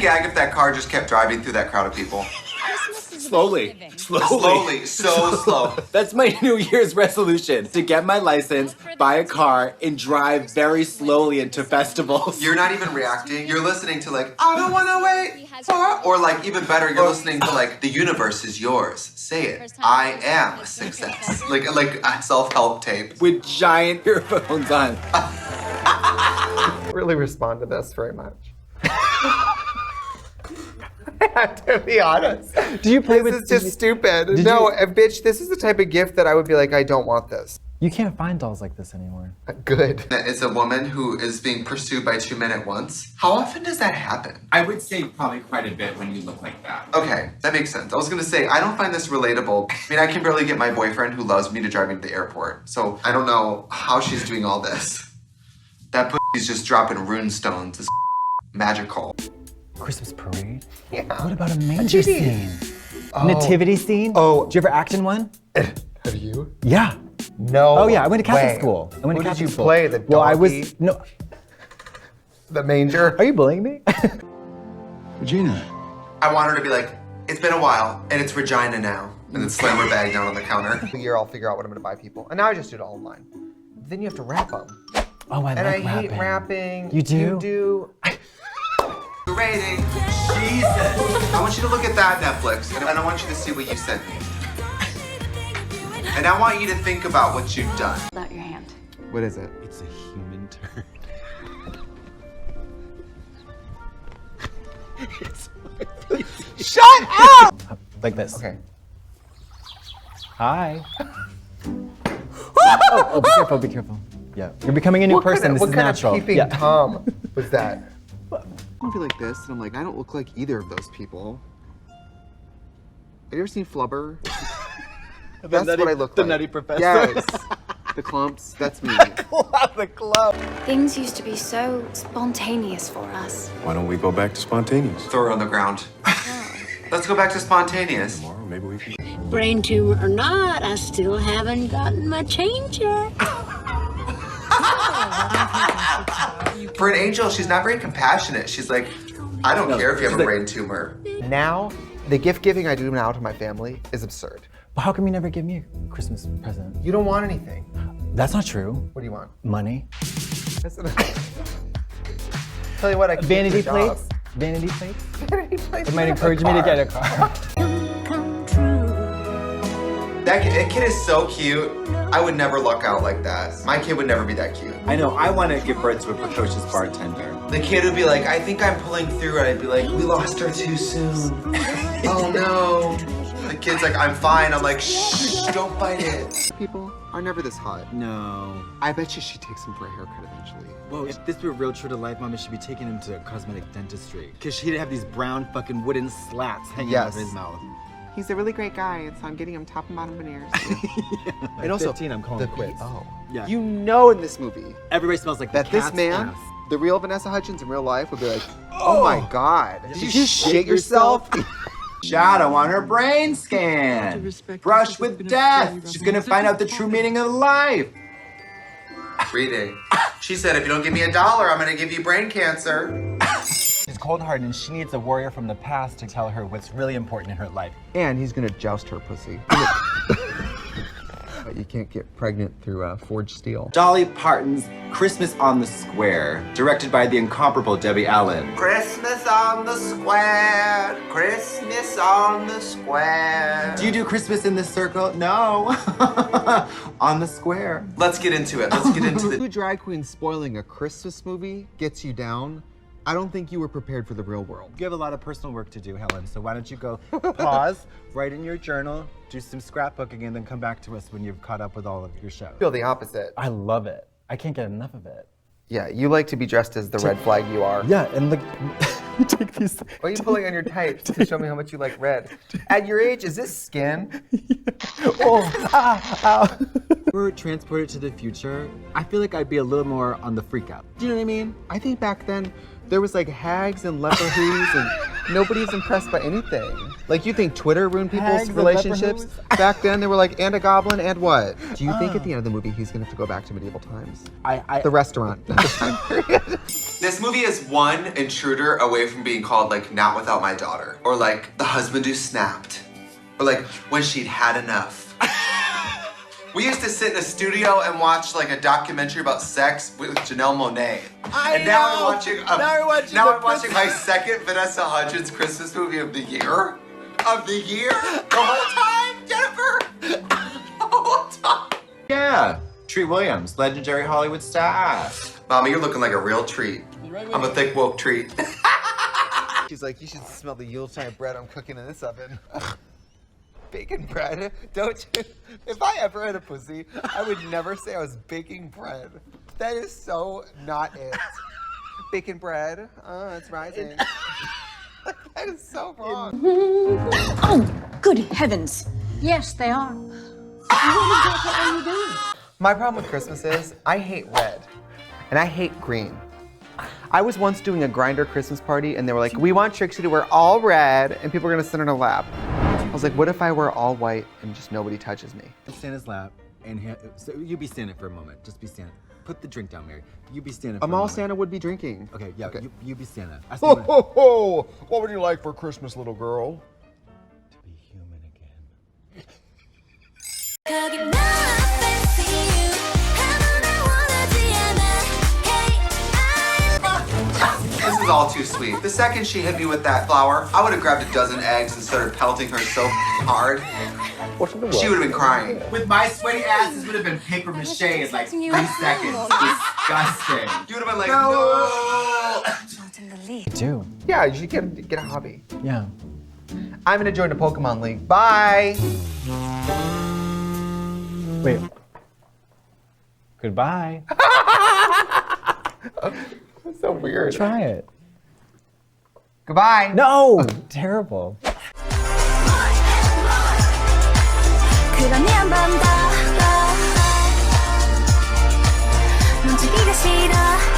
gag if that car just kept driving through that crowd of people? Slowly. So slow. That's my New Year's resolution, to get my license, buy a car, and drive very slowly into festivals. You're not even reacting. You're listening to like, I don't want to wait for, or like even better, you're listening to like, the universe is yours. Say it. I am a success. Like a self-help tape. With giant earphones on. Really respond to this very much. I have to be honest. Do you play with? This is just stupid. No, bitch, this is the type of gift that I would be like, I don't want this. You can't find dolls like this anymore. Good. It's a woman who is being pursued by two men at once. How often does that happen? I would say probably quite a bit when you look like that. Okay, that makes sense. I was gonna say, I don't find this relatable. I mean, I can barely get my boyfriend who loves me to drive me to the airport. So I don't know how she's doing all this. That pussy's just dropping rune stones. It's magical. Christmas parade? Yeah. What about a manger scene? Nativity scene? Oh. Did you ever act in one? Have you? Yeah. No. Oh yeah, I went to Catholic way. school. I went Who to did Catholic you school. play? The donkey? Well, I was no. The manger? Are you bullying me? Regina. I want her to be like, it's been a while, and it's Regina now. And then slam her bag down on the counter. The year I'll figure out what I'm gonna buy people. And now I just do it all online. Then you have to wrap them. Oh, I And like I hate rapping. rapping. You do? You do. Rating. Jesus. I want you to look at that Netflix, and I want you to see what you sent me. And I want you to think about what you've done. Out your hand. What is it? It's a human turd. Shut up! Like this. Okay. Hi. oh, be careful, be careful. Yeah, you're becoming a new person. This what is kind natural. of peeping yeah. Tom was that? I'm gonna be like this, and I'm like, I don't look like either of those people. Have you ever seen Flubber? That's what I look like. The Nutty Professor. Yes. The clumps. That's me. The club. Things used to be so spontaneous for us. Why don't we go back to spontaneous? Throw her on the ground. Let's go back to spontaneous. Tomorrow, maybe we can. Brain tumor or not, I still haven't gotten my change yet. For an angel, she's not very compassionate. She's like, I don't care if you have a brain tumor. Now, the gift giving I do now to my family is absurd. But how come you never give me a Christmas present? You don't want anything. That's not true. What do you want? Money. Tell you what, I can Vanity get you a job. plates. Vanity plates. Vanity plates. It might encourage me to get a car. Come true. That kid is so cute. I would never luck out like that. My kid would never be that cute. I know, I want to give birth to a precocious bartender. The kid would be like, I think I'm pulling through, and I'd be like, we lost her too soon. Oh no. The kid's like, I'm fine. I'm like, shh, don't bite it. People are never this hot. No. I bet you she'd take some for a haircut eventually. Whoa, if this were real true to life, Mommy should be taking him to cosmetic dentistry. Because he'd have these brown fucking wooden slats hanging out of his mouth. He's a really great guy, so I'm getting him top and bottom veneers. Yeah. And also, 15, I'm calling the it quits. Oh. Yeah. You know in this movie Everybody smells like that the this cat's man, ass. the real Vanessa Hudgens in real life, would be like, oh my God, did you shit yourself? Chad, I want her brain scan. Brush with death. She's gonna find out the true meaning of life. Reading. She said, if you don't give me $1, I'm gonna give you brain cancer. She's cold-hearted and she needs a warrior from the past to tell her what's really important in her life. And he's gonna joust her pussy. But you can't get pregnant through forged steel. Dolly Parton's Christmas on the Square, directed by the incomparable Debbie Allen. Christmas on the square. Christmas on the square. Do you do Christmas in the circle? No. On the square. Let's get into it. Let's get into Two the... drag queens spoiling a Christmas movie gets you down. I don't think you were prepared for the real world. You have a lot of personal work to do, Helen, so why don't you go pause, write in your journal, do some scrapbooking, and then come back to us when you've caught up with all of your show. I feel the opposite. I love it. I can't get enough of it. Yeah, you like to be dressed as the red flag you are. Yeah, and look, you take these. Why are you pulling on your tights to show me how much you like red? At your age, is this skin? We're transported to the future. I feel like I'd be a little more on the freak out. Do you know what I mean? I think back then, there was like hags and leprechauns and nobody's impressed by anything. Like you think Twitter ruined people's Hags and relationships? leprechauns? Back then they were like, and a goblin and what? Do you think at the end of the movie he's gonna have to go back to medieval times? The restaurant. This This movie is one intruder away from being called like Not Without My Daughter, or like The Husband Who Snapped, or like When She'd Had Enough. We used to sit in a studio and watch like a documentary about sex with Janelle Monáe. Now I'm watching my second Vanessa Hudgens Christmas movie of the year. The whole time, Jennifer. The whole time. Yeah, Treat Williams, legendary Hollywood star. Mama, you're looking like a real treat. I'm a thick woke treat. She's like, you should smell the Yuletide bread I'm cooking in this oven. Baking bread? Don't you? If I ever had a pussy, I would never say I was baking bread. That is so not it. Baking bread? Oh, it's rising. That is so wrong. Oh, good heavens. Yes, they are. What exactly are you doing? My problem with Christmas is I hate red and I hate green. I was once doing a Grindr Christmas party and they were like, we want Trixie to wear all red and people are gonna sit on her lap. I was like, what if I wear all white and just nobody touches me? Stand in his lap, and so you be standing for a moment. Just be standing. Put the drink down, Mary. You be standing for a I'm all moment. Santa would be drinking. Okay, yeah, Okay. You be standing. I Ho, stand ho, ho! What would you like for Christmas, little girl? to be human again. This is all too sweet. The second she hit me with that flower, I would have grabbed a dozen eggs and started pelting her so hard. She would have been crying. With my sweaty ass, this would have been paper mache in like 3 seconds. Disgusting. You would have been like, no. Not in the least. Do. Yeah, you should get a hobby. Yeah. I'm gonna join the Pokemon League. Bye. Wait. Goodbye. That's so weird. Try it. Goodbye. No! Terrible. 그러면 밤다. 움직이다 싫어.